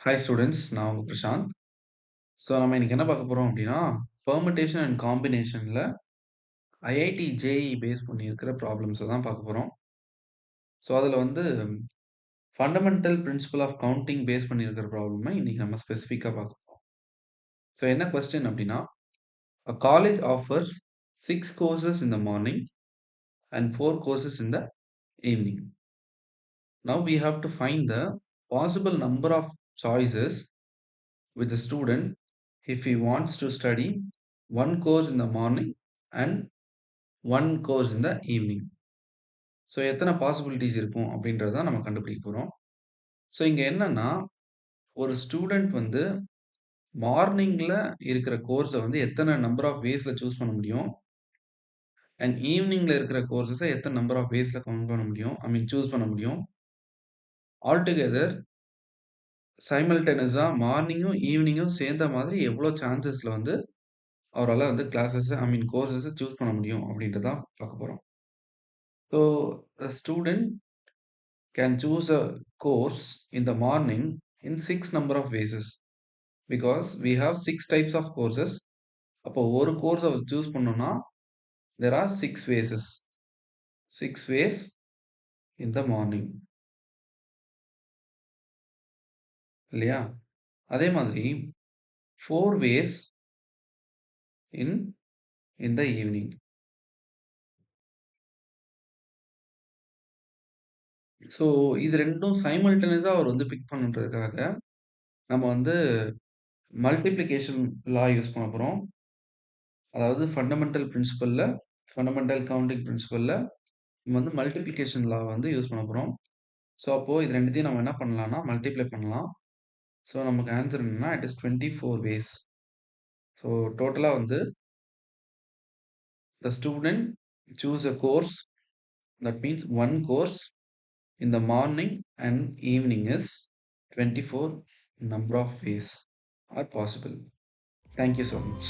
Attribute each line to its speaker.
Speaker 1: Hi students, நான் உங்க பிரசாந்த். நம்ம இன்னைக்கு என்ன பார்க்க போறோம் அப்படின்னா, பெர்முடேஷன் அண்ட் காம்பினேஷன்ல ஐஐடி ஜேஇ பேஸ் பண்ணி இருக்கிற ப்ராப்ளம்ஸை தான் பார்க்க போறோம். அதில் வந்து fundamental principle of counting base பண்ணி இருக்கிற ப்ராப்ளமை இன்னைக்கு நம்ம ஸ்பெசிஃபிக்காக பார்க்க போறோம். என்ன கொஸ்டின் அப்படின்னா, a college offers 6 courses in the morning and 4 courses in the evening. Now we have to find the possible number of choices with the student if he wants to study one course in the morning and one course in the evening. எத்தனை possibilities இருக்கும் அப்படின்றத தான் நம்ம கண்டுபிடிக்க போறோம். இங்க என்னன்னா, ஒரு ஸ்டூடண்ட் வந்து மார்னிங்ல இருக்கிற கோர்ஸ வந்து எத்தனை நம்பர் ஆஃப் வேஸ்ல சூஸ் பண்ண முடியும் அண்ட் ஈவினிங்ல இருக்கிற கோர்ஸஸ எத்தனை நம்பர் ஆஃப் வேஸ்ல கவுண்ட் பண்ண முடியும், சூஸ் பண்ண முடியும். ஆல் டுகெதர் சைமல்டேனியஸா மார்னிங்கும் ஈவினிங்கும் சேர்ந்த மாதிரி எவ்வளோ சான்சஸ்ல வந்து அவரால வந்து கிளாஸஸ் கோர்ஸஸ் சூஸ் பண்ண முடியும் அப்படின்றத தான் பார்க்க போறோம். A student can choose a course in the morning in 6 number of ways because we have 6 types of courses. அப்போ ஒரு கோர்ஸை சூஸ் பண்ணோம்னா there are 6 ways. 6 ways in the morning. இல்லையா? அதே மாதிரி 4 ways in the evening. இது ரெண்டும் சைமல்டேனியஸா அவர் வந்து பிக் பண்ணுன்றதுக்காக நம்ம வந்து மல்டிப்ளிகேஷன் லா யூஸ் பண்ண போறோம். அதாவது ஃபண்டமெண்டல் கவுண்டிங் பிரின்சிபல்ல நம்ம வந்து மல்டிப்ளிகேஷன் லா வந்து யூஸ் பண்ண போறோம். அப்போ இது ரெண்டுத்தையும் நம்ம என்ன பண்ணலாம்னா மல்டிப்ளை பண்ணலாம். நமக்கு ஆன்சர் என்னன்னா இட் இஸ் 24 ways. டோட்டலா வந்து the student choose a course, that means one course in the morning and evening is 24 number of ways are possible. Thank you so much.